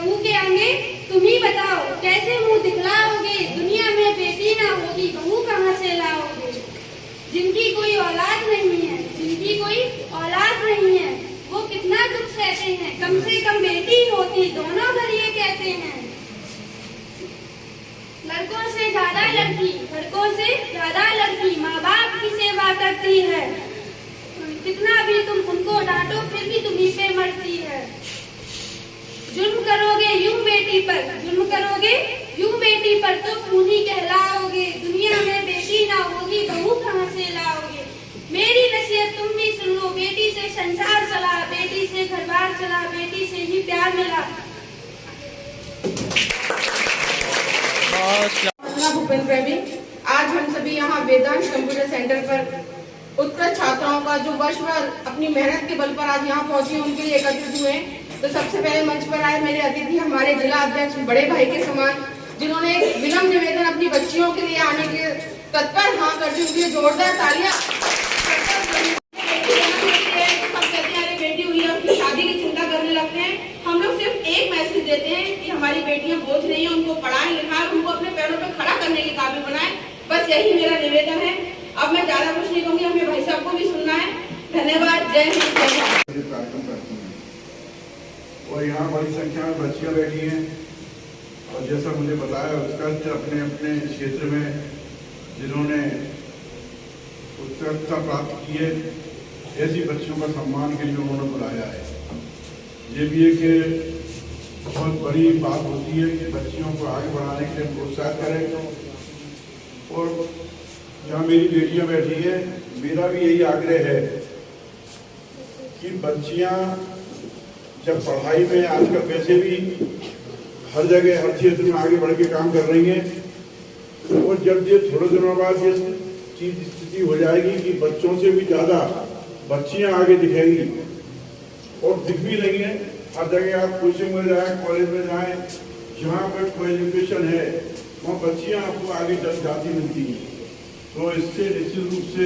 बहू के आगे तुम ही बताओ, कैसे मुंह दिखलाओगे? दुनिया में बेटी ना होगी, बहू कहाँ से लाओगे? जिनकी कोई औलाद नहीं है, जिनकी कोई औलाद नहीं है, वो कितना दुख सहते हैं। कम से कम बेटी होती, दोनों घर ये कहते हैं। लड़कों से ज्यादा लड़की, लड़कों से ज्यादा लड़की माँ बाप की सेवा करती है। कितना भी तुम उनको डांटो, फिर भी तुम्हीं पे मरती है। जुल्म करोगे यूं बेटी पर, जुल्म करोगे यूं बेटी पर तो खूनी कहलाओगे। दुनिया में बेटी ना होगी, बहू कहाँ से लाओगे? मेरी नसीहत तुम भी सुन लो, बेटी से संसार चला, बेटी से घर बार चला, बेटी से ही प्यार मिला। भूपेंद्र रवि, आज हम सभी यहाँ वेदांत कंप्यूटर सेंटर पर उत्कृष्ट छात्राओं का जो वर्ष भर अपनी मेहनत के बल पर आज यहाँ पहुंचे, उनके लिए एकत्रित हुए। तो सबसे पहले मंच पर आए मेरे अतिथि, हमारे जिला अध्यक्ष, बड़े भाई के समान, जिन्होंने विनम्र निवेदन अपनी बच्चियों के लिए आने के तत्पर हाँ करते हुए जोरदार तालियां। बेटी हुई है, उसकी शादी की चिंता करने लगते हैं। हम लोग सिर्फ एक मैसेज देते हैं कि हमारी बेटियां बोझ नहीं है, उनको पढ़ाएं लिखाएं, उनको अपने पैरों पर खड़ा करने के काबिल बनाएं। बस यही मेरा निवेदन है। अब मैं ज्यादा कुछ नहीं कहूँगी, हमें भाई साहब को भी सुनना है। धन्यवाद। जय हिंद, जय भारत। और यहाँ बड़ी संख्या में बच्चियाँ बैठी हैं और जैसा मुझे बताया उत्कृष्ट अपने अपने क्षेत्र में जिन्होंने उत्कृष्टता प्राप्त की है, ऐसी बच्चियों का सम्मान के लिए उन्होंने बुलाया है। ये भी एक बहुत बड़ी बात होती है कि बच्चियों को आगे बढ़ाने के लिए प्रोत्साहित करें। और जहाँ मेरी बेटियाँ बैठी है, मेरा भी यही आग्रह है कि बच्चियाँ जब पढ़ाई में आजकल वैसे भी हर जगह हर क्षेत्र में आगे बढ़ के काम कर रही हैं, और जब ये थोड़े दिनों बाद ये चीज स्थिति हो जाएगी कि बच्चों से भी ज़्यादा बच्चियां आगे दिखेंगी, और दिख भी रही हैं हर जगह। आप कोचिंग में जाएं, कॉलेज में जाएं, जहाँ पर कोई एजुकेशन है वहाँ बच्चियां आपको आगे जाती मिलती हैं। तो इससे निश्चित रूप से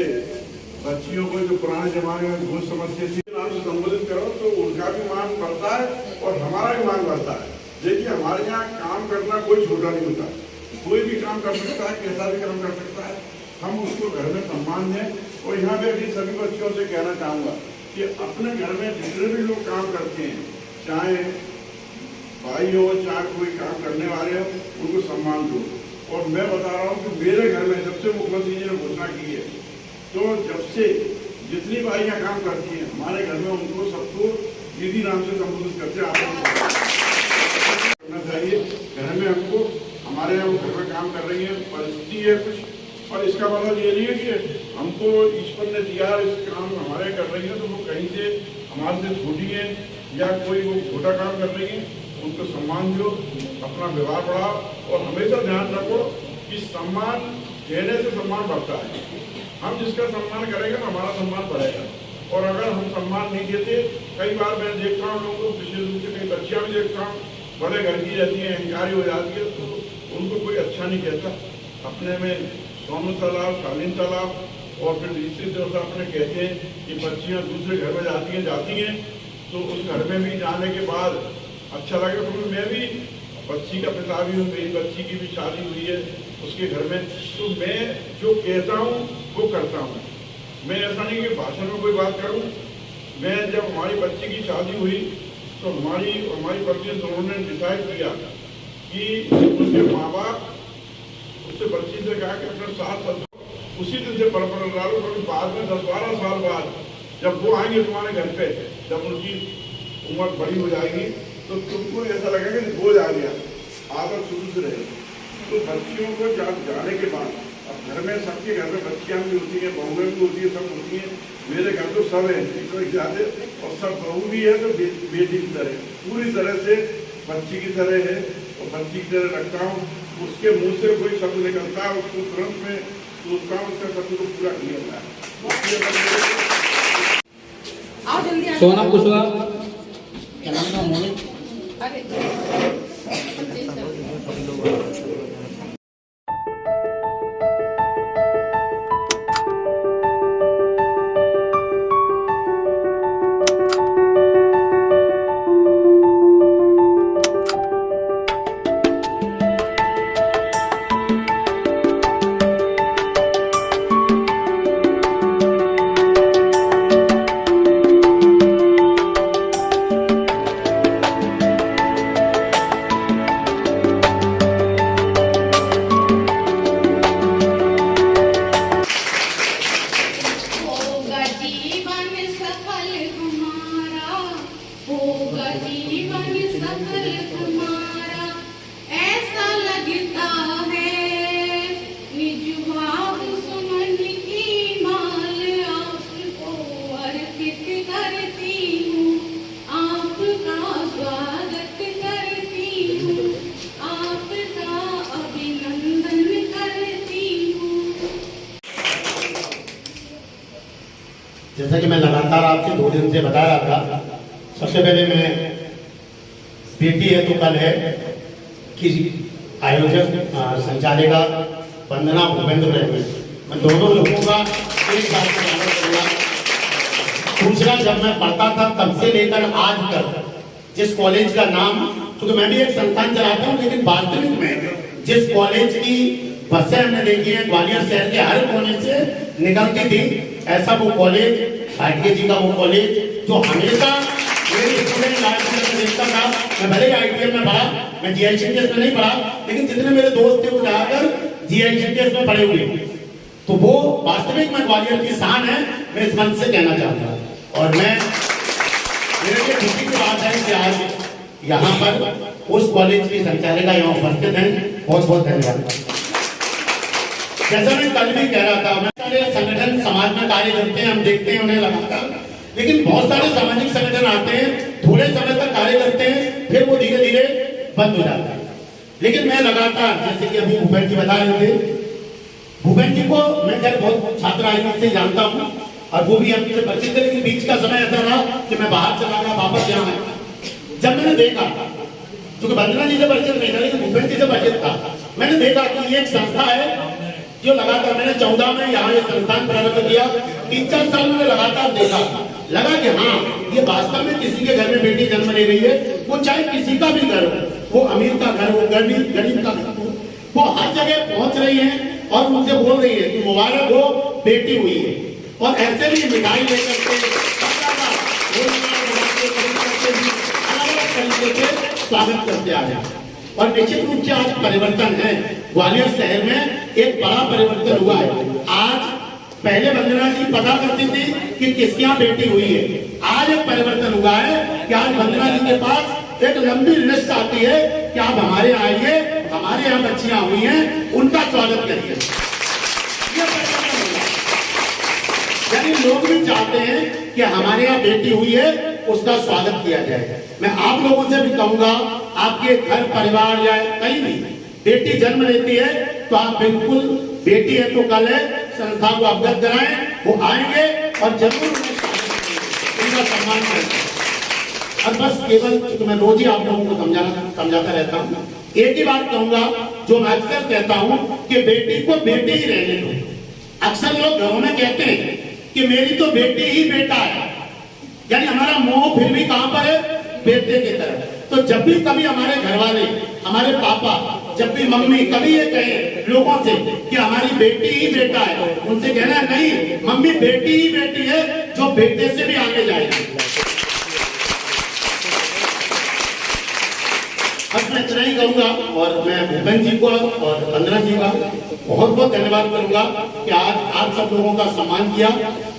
बच्चियों को जो पुराने जमाने में बहुत समस्या थी, नाम से संबोधित करो तो उनका भी मान बढ़ता है और हमारा भी मान बढ़ता है। देखिए, हमारे यहाँ काम करना कोई छोटा नहीं होता, कोई भी काम कर सकता है, कैसा भी काम कर सकता है। हम उसको घर में सम्मान दें। और यहाँ पे सभी बच्चों से कहना चाहूँगा कि अपने घर में जितने भी लोग काम करते हैं, चाहे भाई हो चाहे कोई काम करने वाले हो, उनको सम्मान दो। और मैं बता रहा हूँ कि मेरे घर में जब से मुख्यमंत्री जी ने घोषणा की है, तो जब से जितनी भाइयाँ काम करती हैं हमारे घर में, उनको सबको दीदी नाम से संबोधित करते हैं। करना चाहिए। घर में हमको, हमारे यहाँ घर में काम कर रही है, परिस्थिति है कुछ, और इसका मतलब ये नहीं है कि हमको ईश्वर ने दिया इस काम हमारे कर रही है तो वो कहीं से हमारे से छोटी है या कोई वो छोटा काम कर रही है। उनको सम्मान दो, अपना व्यवहार बढ़ाओ, और हमेशा ध्यान रखो कि सम्मान देने से सम्मान बढ़ता है। हम जिसका सम्मान करेंगे तो हमारा सम्मान बढ़ेगा। और अगर हम सम्मान नहीं देते, कई बार मैं देखता हूँ लोगों को, विशेष रूप से कई बच्चियाँ भी देखता हूँ, बड़े घर की रहती हैं, अहंकारी हो जाती है, तो उनको कोई अच्छा नहीं कहता। अपने में सोनू तालाब, शालीन तालाब, और फिर निश्चित तौर से अपने कहते हैं कि बच्चियाँ दूसरे घर में जाती हैं तो उस घर में भी जाने के बाद अच्छा लगे। क्योंकि मैं भी बच्ची का पिता भी हूँ, मेरी बच्ची की भी शादी हुई है उसके घर में, तो मैं जो कहता हूँ वो करता हूँ। मैं ऐसा नहीं कि भाषण में कोई बात करूँ। मैं जब हमारी बच्ची की शादी हुई तो हमारी पत्नी दोनों ने डिसाइड किया कि उनके माँ बाप उससे बच्ची से कहा कि अपने साथ उसी दिन से परंपरा डालो। कभी बाद में 10-12 साल बाद जब वो आएंगे तुम्हारे घर पे, जब उनकी उम्र बड़ी हो जाएगी, तो तुमको ऐसा लगेगा कि बोझ आ गया, आदत शुरू से रहेगी। तो बच्चियों को जाने के बाद, अब घर में सबके घर में बच्चियाँ भी होती हैं, बहुएं भी होती है, सब होती हैं। मेरे घर तो सब है, एक ज़्यादा, और सब बहू भी है तो बेटी की तरह, पूरी तरह से बच्ची की तरह है और बच्ची की तरह रखता हूँ। उसके मुंह से कोई शब्द निकलता है, उसको तुरंत में सोचता हूँ उसका शब्द को पूरा किया जाए। सोनम कुशवाहा, क्या नाम था मोनिक? जीवन सफल तुम्हारा ऐसा लगता है, निज भाव सुमन की माल आपको अर्पित करती हूँ, आपका स्वागत करती हूँ, आपका अभिनंदन करती हूँ। जैसा कि मैं लगातार आपसे 2 दिन से बता रहा था, सबसे पहले मैं बेटी है तो कल है कि आयोजक संचालिका वंदना भूपेंद्र प्रेमी, मैं दोनों लोगों का एक साथ स्वागत करूंगा। दूसरा, जब मैं पढ़ता था तब से लेकर आज तक जिस कॉलेज का नाम, क्योंकि मैं भी एक संस्थान चलाता हूँ, लेकिन वास्तविक में जिस कॉलेज की बसें हमने देखी है ग्वालियर शहर के हर कोने से निकलती थी, ऐसा वो कॉलेज, भाटिया जी का वो कॉलेज जो हमेशा मेरे स्टूडेंट लाइफ में देखता था। मैं भले ही ITM में पढ़ा, मैं GICTS में नहीं पढ़ा, लेकिन जितने मेरे दोस्त थे वो जाकर GICTS में पढ़े हुए, तो वो वास्तविक में ग्वालियर की शान है, मैं इस मंच से कहना चाहता हूँ। और मैं, मेरे लिए खुशी की बात है कि आज यहाँ पर उस कॉलेज की संचालिका यहाँ उपस्थित हैं, बहुत बहुत धन्यवाद। जैसा मैं कल भी कह रहा था, मैं सारे संगठन समाज में कार्य करते हैं, हम देखते हैं उन्हें लगातार, लेकिन बहुत सारे सामाजिक संगठन आते हैं, थोड़े समय तक कार्य करते हैं, फिर वो धीरे धीरे बंद हो जाता है। लेकिन मैं लगातार, जैसे कि अभी भूपेंद्र जी बता रहे थे, भूपेंद्र जी को मैं खैर बहुत छात्र राजनीति से जानता हूँ और वो भी हमसे परिचित थे, लेकिन बीच का समय ऐसा रहा कि मैं बाहर चला गया, वापस यहाँ आया। जब मैंने देखा, क्योंकि वंदना जी से परिचित नहीं था लेकिन भूपेंद्र जी से परिचित था, मैंने देखा कि ये एक संस्था है जो लगातार, मैंने 14 में यहाँ ये संस्थान प्रारंभ किया, 3-4 साल में लगातार देखा, लगा कि हाँ, ये वास्तव में किसी के घर में बेटी जन्म ले रही है, वो चाहे किसी का भी घर हो, वो अमीर का घर हो, गरीब का घर हो, वो हर जगह पहुंच रही है और उनसे बोल रही है कि मुबारक हो, बेटी हुई है। और ऐसे भी मिठाई लेकर के स्वागत करते आ रहे हैं। और निश्चित रूप से आज परिवर्तन है, ग्वालियर शहर में एक बड़ा परिवर्तन हुआ है। आज पहले वंदना जी पता करती थी कि किसके यहाँ बेटी हुई है, आज एक परिवर्तन हुआ है कि आज वंदना जी के पास एक लंबी लिस्ट आती है कि आप हमारे आइए, हमारे यहाँ बच्चियां हुई हैं, उनका स्वागत करिए। ये परिवर्तन हुआ, यानी लोग भी चाहते हैं कि हमारे यहाँ बेटी हुई है, उसका स्वागत किया जाए। मैं आप लोगों से भी कहूंगा, आपके घर परिवार या कहीं भी बेटी जन्म लेती है तो आप बिल्कुल, बेटी है तो कल है, संस्था को अवगत कराएं, वो आएंगे और जरूर उनका सम्मान करें। और बस केवल, क्योंकि मैं रोज ही आप लोगों को समझाता रहता हूँ, एक ही बात कहूंगा जो मैं अक्सर कहता हूँ कि बेटी को बेटी ही रहने दो। अक्सर लोग घरों में कहते हैं कि मेरी तो बेटी ही बेटा है, यानी हमारा मोह फिर भी कहां पर है, बेटे की तरफ। तो जब भी कभी हमारे घर वाले, हमारे पापा, जब भी मम्मी कभी ये कहे लोगों से कि हमारी बेटी ही बेटा है, उनसे कहना नहीं, मम्मी बेटी ही बेटी है जो बेटे से भी आगे जाएगी। अब मैं इतना ही कहूंगा और मैं भूपेंद्र जी को और वंदना जी का बहुत बहुत धन्यवाद करूंगा कि आज आप सब लोगों का सम्मान किया।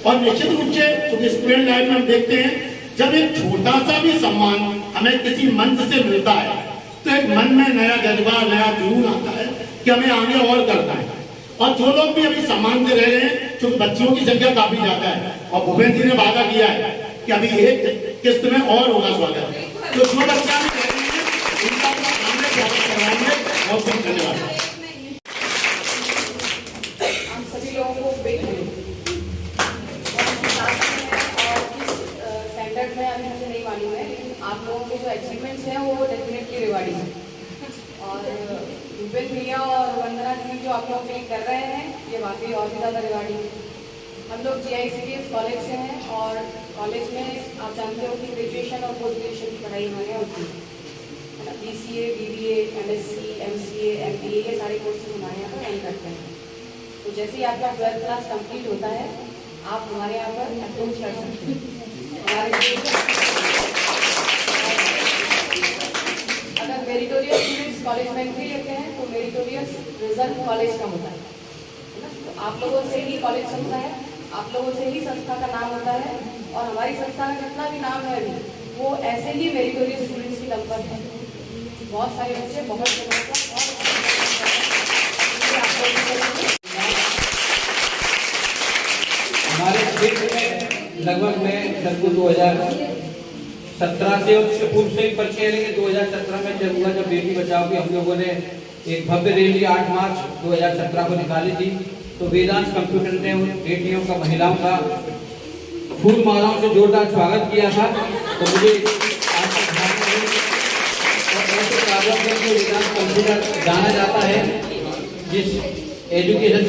और निश्चित रूप से क्योंकि स्टूडेंट लाइफ में हम देखते हैं, जब एक छोटा सा भी सम्मान हमें किसी मंच से मिलता है तो एक मन में नया जज्बा, नया जुनून आता है कि हमें आगे और करना है। और जो लोग भी अभी सम्मान से रह रहे हैं, क्योंकि बच्चियों की संख्या काफी ज्यादा है और भूपेंद्र जी ने वादा किया है कि अभी एक किस्त में और होगा स्वागत, तो जो बच्चा भी रह रहे हैं उनका सामने स्वागत करवाएंगे। बहुत बहुत धन्यवाद। आप सभी लोगों को सेंटर में अभी मुझे नहीं मालूम है, लेकिन आप लोगों के जो अचीवमेंट्स हैं वो डेफिनेटली रिवार्डिंग है। और भूपेंद्र भैया और वंदना जी जो आप लोग के लिए कर रहे हैं, ये वाकई और भी ज़्यादा रिवार्डिंग है। हम लोग GICTS कॉलेज से हैं और कॉलेज में आप जानते हो कि ग्रेजुएशन और पोस्ट ग्रेजुएशन की पढ़ाई हमारे यहाँ होती है ना, BCA, BBA, MSc, MCA, MBA, ये सारे कोर्सेज हमारे यहाँ पर रन करते हैं। तो जैसे ही आपका 12th क्लास कंप्लीट होता है, आप हमारे यहाँ पर अप्रोच कर सकते हैं। अगर मेरिटोरियस स्टूडेंट्स कॉलेज में एंट्री लेते हैं तो मेरिटोरियस रिजल्ट कॉलेज का होता है ना, तो आप लोगों से ही कॉलेज चलता है, आप लोगों से ही संस्था का नाम होता है। और हमारी संस्था का जितना भी नाम है अभी, वो ऐसे ही मेरिटोरियस स्टूडेंट्स की नंबर है। बहुत सारे बच्चे बहुत हमारे क्षेत्र में लगभग मैं सर को 2017 से उससे पूर्व से ही परिचय लेंगे। 2017 में जब हुआ, जब बेटी बचाओ की हम लोगों ने एक भव्य रैली 8 मार्च 2017 को निकाली थी, तो वेदांत कंप्यूटर ने उन बेटियों का, महिलाओं का फूल मालाओं से जोरदार स्वागत किया था। तो मुझे आज तक ध्यान नहीं, और ऐसे कार्यों में वेदांत कंप्यूटर जाना जाता है जिस एजुकेशन